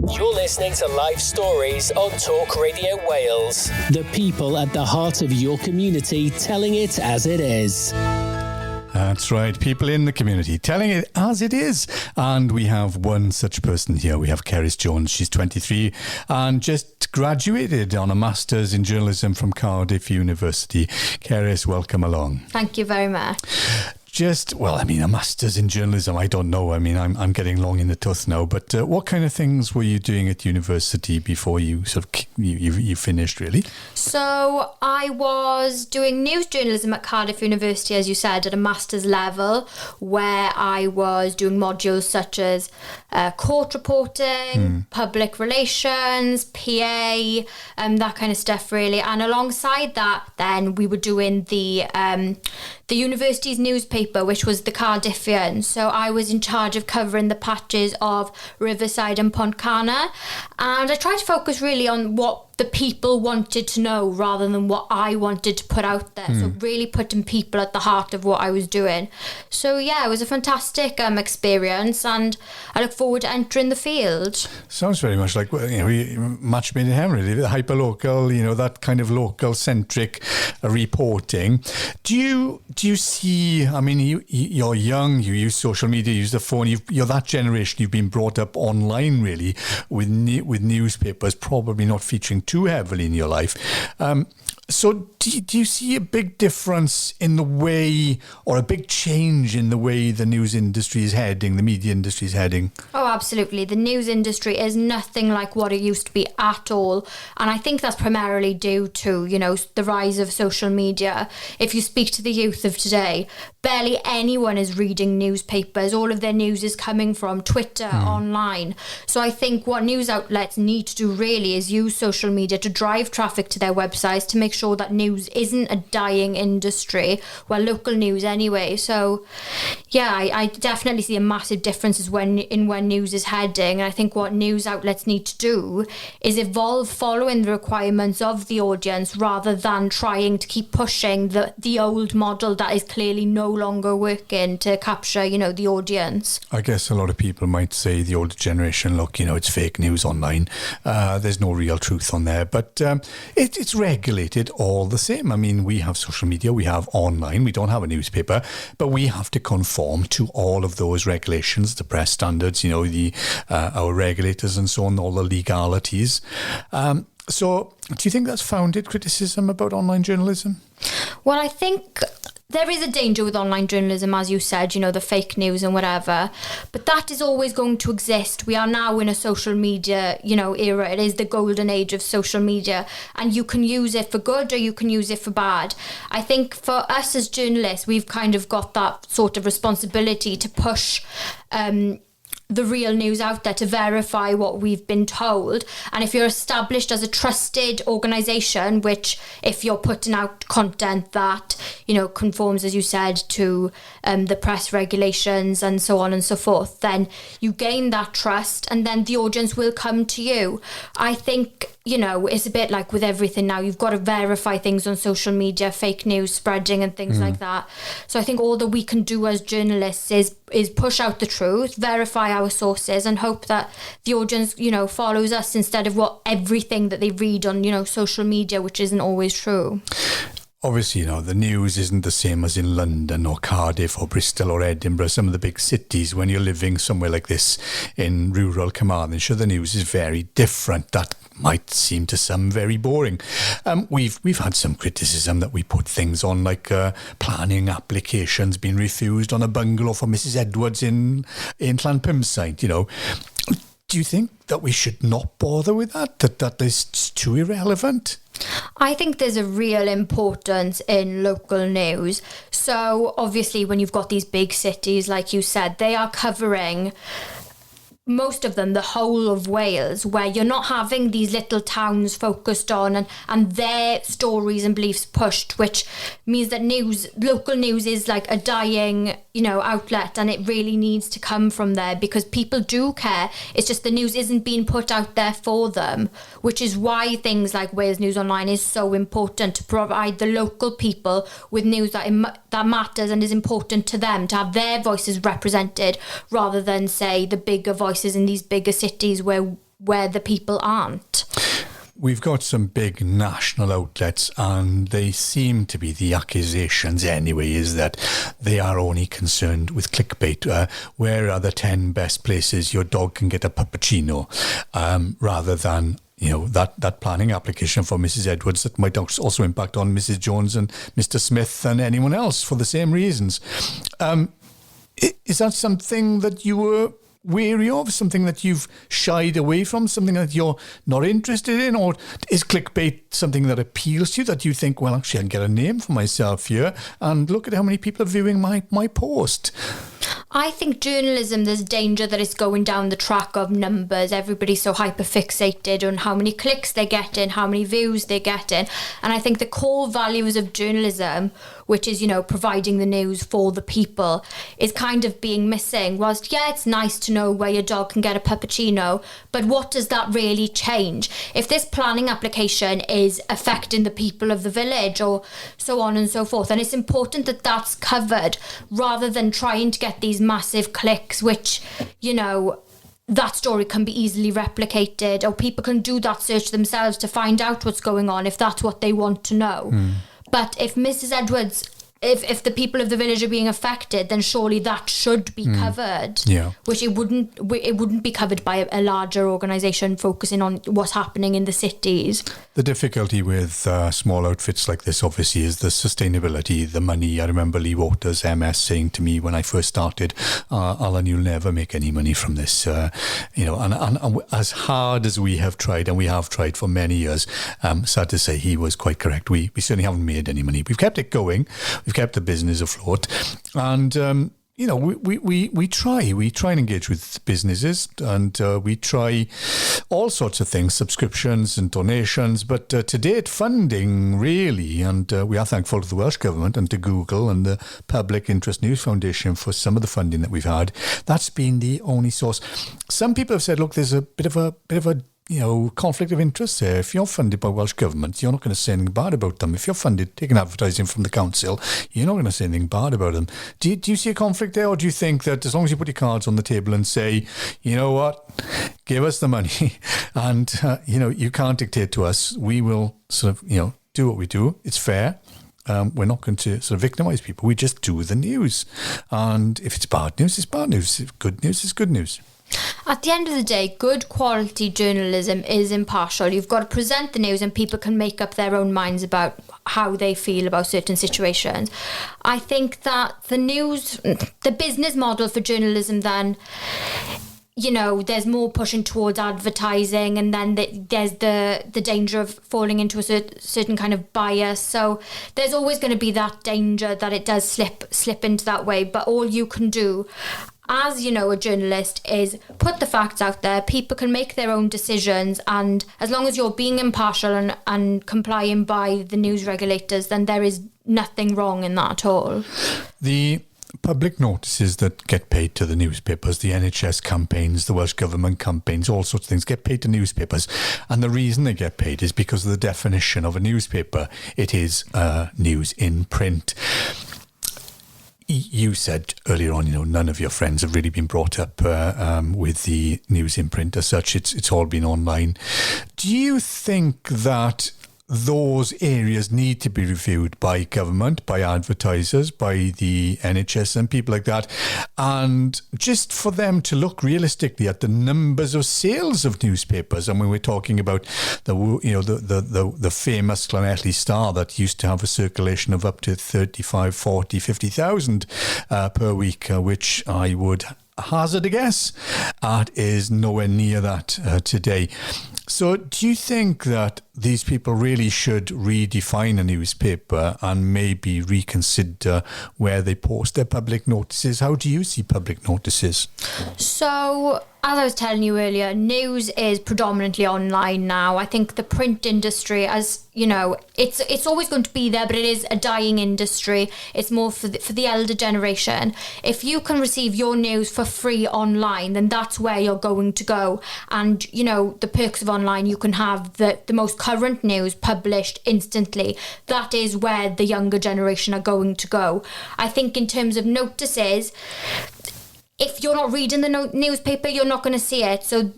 You're listening to Live Stories on Talk Radio Wales. The people at the heart of your community telling it as it is. That's right, people in the community telling it as it is. And we have one such person here. We have Cerys Jones. She's 23 and just graduated on a Masters in Journalism from Cardiff University. Cerys, welcome along. Thank you very much. A Masters in Journalism, I don't know. I'm getting long in the tooth now. But what kind of things were you doing at university before you you finished, really? So I was doing news journalism at Cardiff University, as you said, at a master's level, where I was doing modules such as court reporting, public relations, PA, that kind of stuff, really. And alongside that, then we were doing the university's newspaper, which was the Cardiffian. So I was in charge of covering the patches of Riverside and Pontcanna, and I tried to focus really on what the people wanted to know rather than what I wanted to put out there. So really putting people at the heart of what I was doing. So yeah, it was a fantastic experience, and I look forward to entering the field. Sounds very much like match made in heaven, really. The hyper-local, that kind of local-centric reporting. Do you see? You're young. You use social media. You use the phone. You're that generation. You've been brought up online, really, with newspapers probably not featuring too heavily in your life. So do you see a big difference in the way, or a big change in the way the news industry is heading, the media industry is heading? Oh, absolutely. The news industry is nothing like what it used to be at all. And I think that's primarily due to, the rise of social media. If you speak to the youth of today, barely anyone is reading newspapers. All of their news is coming from Twitter, online. So I think what news outlets need to do really is use social media to drive traffic to their websites, to make sure that news isn't a dying industry, local news anyway. So yeah, I definitely see a massive difference when news is heading. I think what news outlets need to do is evolve following the requirements of the audience, rather than trying to keep pushing the old model that is clearly no longer working to capture the audience. I guess a lot of people might say, the older generation, look, it's fake news online, there's no real truth on there, but it's regulated all the same. We have social media, we have online, we don't have a newspaper, but we have to conform to all of those regulations, the press standards, our regulators and so on, all the legalities. So do you think that's founded criticism about online journalism? Well, I think there is a danger with online journalism, as you said, the fake news and whatever, but that is always going to exist. We are now in a social media, era. It is the golden age of social media, and you can use it for good or you can use it for bad. I think for us as journalists, we've kind of got that sort of responsibility to push the real news out there, to verify what we've been told. And if you're established as a trusted organisation, which if you're putting out content that, conforms, as you said, to the press regulations and so on and so forth, then you gain that trust and then the audience will come to you. I think, it's a bit like with everything now. You've got to verify things on social media, fake news spreading and things like that. So I think all that we can do as journalists is push out the truth, verify our sources, and hope that the audience, follows us instead of everything that they read on, social media, which isn't always true. Obviously, the news isn't the same as in London or Cardiff or Bristol or Edinburgh, some of the big cities. When you're living somewhere like this in rural Carmarthenshire, the news is very different. That might seem to some very boring. We've had some criticism that we put things on like planning applications being refused on a bungalow for Mrs. Edwards in Llanpumside, Do you think that we should not bother with that? That is too irrelevant? I think there's a real importance in local news. So obviously when you've got these big cities, like you said, they are covering, most of them, the whole of Wales, where you're not having these little towns focused on and their stories and beliefs pushed, which means that local news is like a dying, outlet, and it really needs to come from there because people do care. It's just the news isn't being put out there for them, which is why things like Wales News Online is so important, to provide the local people with news that matters and is important to them, to have their voices represented, rather than, say, the bigger voices in these bigger cities where where the people aren't. We've got some big national outlets, and they seem to be, the accusations anyway, is that they are only concerned with clickbait. Where are the 10 best places your dog can get a puppuccino, rather than that planning application for Mrs. Edwards that might also impact on Mrs. Jones and Mr. Smith and anyone else for the same reasons. Is that something that you were wary of, something that you've shied away from, something that you're not interested in? Or is clickbait something that appeals to you, that you think, well, actually I can get a name for myself here, and look at how many people are viewing my post? I think journalism, there's danger that it's going down the track of numbers. Everybody's so hyper-fixated on how many clicks they're getting, how many views they're getting. And I think the core values of journalism, which is, providing the news for the people, is kind of being missing. Whilst, yeah, it's nice to know where your dog can get a puppuccino, but what does that really change? If this planning application is affecting the people of the village or so on and so forth, and it's important that that's covered, rather than trying to get these massive clicks, which, that story can be easily replicated, or people can do that search themselves to find out what's going on if that's what they want to know. But if Mrs. Edwards, if the people of the village are being affected, then surely that should be covered. Yeah. Which it wouldn't be covered by a larger organisation focusing on what's happening in the cities. The difficulty with small outfits like this, obviously, is the sustainability, the money. I remember Lee Waters, MS, saying to me when I first started, Alan, you'll never make any money from this. And as hard as we have tried, and we have tried for many years, sad to say, he was quite correct. We certainly haven't made any money. We've kept it going. We've kept the business afloat, and we try and engage with businesses, and we try all sorts of things, subscriptions and donations. But to date, funding really, and we are thankful to the Welsh Government and to Google and the Public Interest News Foundation for some of the funding that we've had. That's been the only source. Some people have said, look, there's a bit of a conflict of interest there. If you're funded by Welsh Government, you're not going to say anything bad about them. If you're funded, taking advertising from the council, you're not going to say anything bad about them. Do you see a conflict there, or do you think that as long as you put your cards on the table and say, you know what, give us the money, and you can't dictate to us, we will sort of do what we do. It's fair. We're not going to sort of victimise people. We just do the news, and if it's bad news, it's bad news. If good news, it's good news. At the end of the day, good quality journalism is impartial. You've got to present the news and people can make up their own minds about how they feel about certain situations. I think that the business model for journalism then, there's more pushing towards advertising, and then there's the danger of falling into a certain kind of bias. So there's always going to be that danger that it does slip into that way. But all you can do as a journalist is put the facts out there. People can make their own decisions, and as long as you're being impartial and complying by the news regulators, then there is nothing wrong in that at all. The public notices that get paid to the newspapers, the NHS campaigns, the Welsh Government campaigns, all sorts of things get paid to newspapers, and the reason they get paid is because of the definition of a newspaper. It is news in print. You said earlier on, none of your friends have really been brought up with the news in print as such. It's all been online. Do you think that those areas need to be reviewed by government, by advertisers, by the NHS and people like that, and just for them to look realistically at the numbers of sales of newspapers? And when we're talking about the famous Llanelli Star that used to have a circulation of up to 35, 40, 50,000 per week, which I would hazard a guess is nowhere near that today. So do you think that these people really should redefine a newspaper and maybe reconsider where they post their public notices? How do you see public notices? So, as I was telling you earlier, news is predominantly online now. I think the print industry, as it's always going to be there, but it is a dying industry. It's more for the elder generation. If you can receive your news for free online, then that's where you're going to go. And, the perks of online, you can have the most current news published instantly. That is where the younger generation are going to go. I think in terms of notices, if you're not reading the newspaper, you're not going to see it. So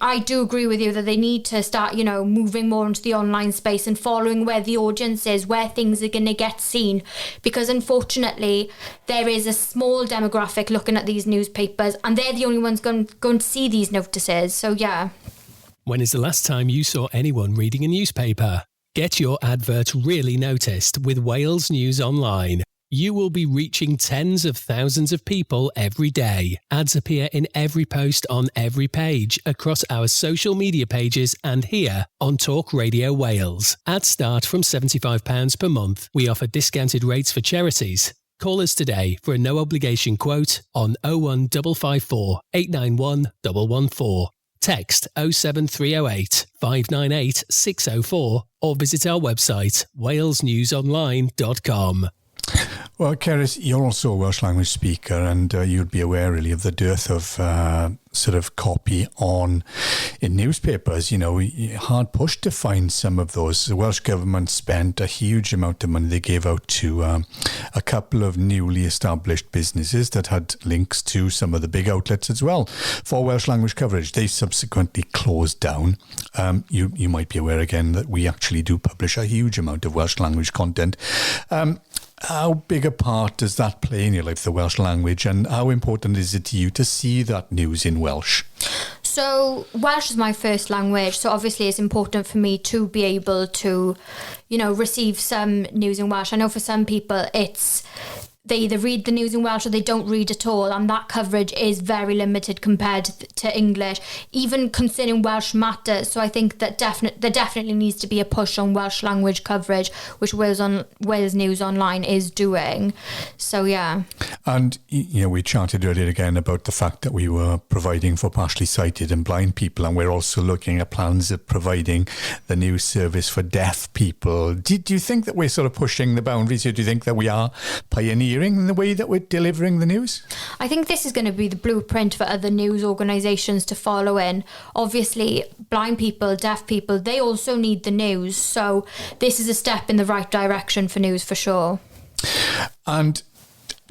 I do agree with you that they need to start, moving more into the online space and following where the audience is, where things are going to get seen. Because unfortunately, there is a small demographic looking at these newspapers, and they're the only ones going to see these notices. So yeah. When is the last time you saw anyone reading a newspaper? Get your advert really noticed with Wales News Online. You will be reaching tens of thousands of people every day. Ads appear in every post on every page, across our social media pages and here on Talk Radio Wales. Ads start from £75 per month. We offer discounted rates for charities. Call us today for a no-obligation quote on 01554 891 114. Text 07308 598 604 or visit our website walesnewsonline.com. Well, Cerys, you're also a Welsh language speaker, and you'd be aware really of the dearth of sort of copy in newspapers. Hard pushed to find some of those. The Welsh Government spent a huge amount of money. They gave out to a couple of newly established businesses that had links to some of the big outlets as well for Welsh language coverage. They subsequently closed down. You might be aware again that we actually do publish a huge amount of Welsh language content. How big a part does that play in your life, the Welsh language, and how important is it to you to see that news in Welsh? So Welsh is my first language, so obviously it's important for me to be able to, receive some news in Welsh. I know for some people they either read the news in Welsh or they don't read at all, and that coverage is very limited compared to English, even concerning Welsh matters. So I think that there definitely needs to be a push on Welsh language coverage, which Wales News Online is doing. So yeah. And we chatted earlier again about the fact that we were providing for partially sighted and blind people, and we're also looking at plans of providing the news service for deaf people. Do you think that we're sort of pushing the boundaries here? Do you think that we are pioneering in the way that we're delivering the news? I think this is going to be the blueprint for other news organisations to follow in. Obviously, blind people, deaf people, they also need the news. So this is a step in the right direction for news for sure. And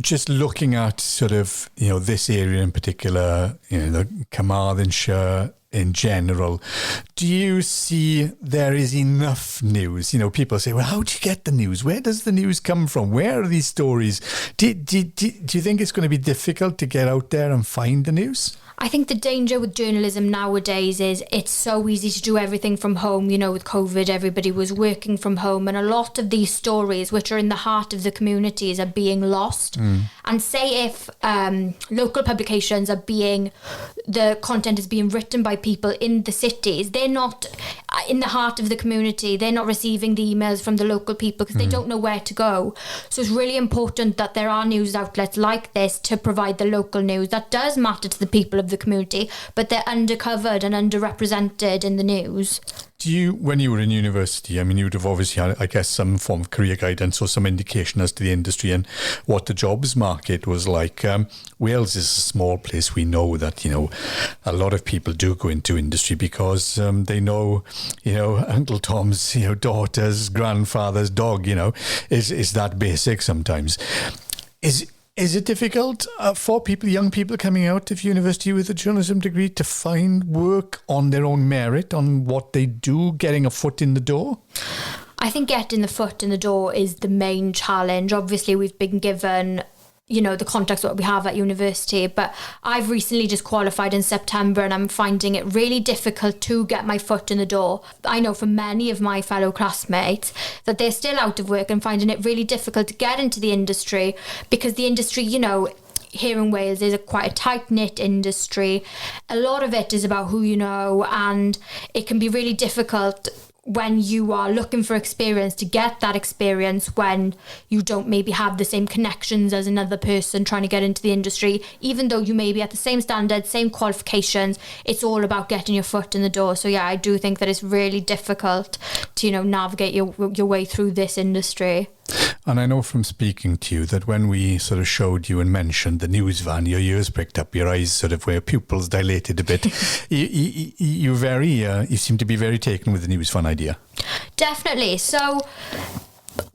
just looking at sort of, this area in particular, the Carmarthenshire in general, do you see there is enough news? People say, well, how do you get the news? Where does the news come from? Where are these stories? Do you think it's going to be difficult to get out there and find the news? I think the danger with journalism nowadays is it's so easy to do everything from home. With COVID, everybody was working from home, and a lot of these stories, which are in the heart of the communities, are being lost. And say if local publications the content is being written by people in the cities, they're not in the heart of the community. They're not receiving the emails from the local people because they don't know where to go. So it's really important that there are news outlets like this to provide the local news that does matter to the people of the community, but they're undercovered and underrepresented in the news. Do you, when you were in university, you'd have obviously had, I guess, some form of career guidance or some indication as to the industry and what the jobs market was like. Wales is a small place. We know that, a lot of people do go into industry because they know, Uncle Tom's, daughter's grandfather's dog, is that basic sometimes. Is it difficult for young people coming out of university with a journalism degree to find work on their own merit, on what they do, getting a foot in the door? I think getting the foot in the door is the main challenge. Obviously, we've been given the context that we have at university, but I've recently just qualified in September and I'm finding it really difficult to get my foot in the door. I know for many of my fellow classmates that they're still out of work and finding it really difficult to get into the industry because the industry, here in Wales is quite a tight-knit industry. A lot of it is about who you know, and it can be really difficult when you are looking for experience to get that experience when you don't maybe have the same connections as another person trying to get into the industry. Even though you may be at the same standards, same qualifications, it's all about getting your foot in the door. So yeah, I do think that it's really difficult to, navigate your way through this industry. And I know from speaking to you that when we sort of showed you and mentioned the news van, your ears pricked up, your eyes sort of where pupils dilated a bit. you seem to be very taken with the news van idea. Definitely. So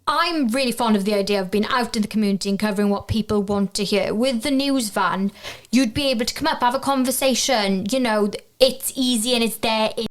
I'm really fond of the idea of being out in the community and covering what people want to hear. With the news van, you'd be able to come up, have a conversation. You know, it's easy and it's there in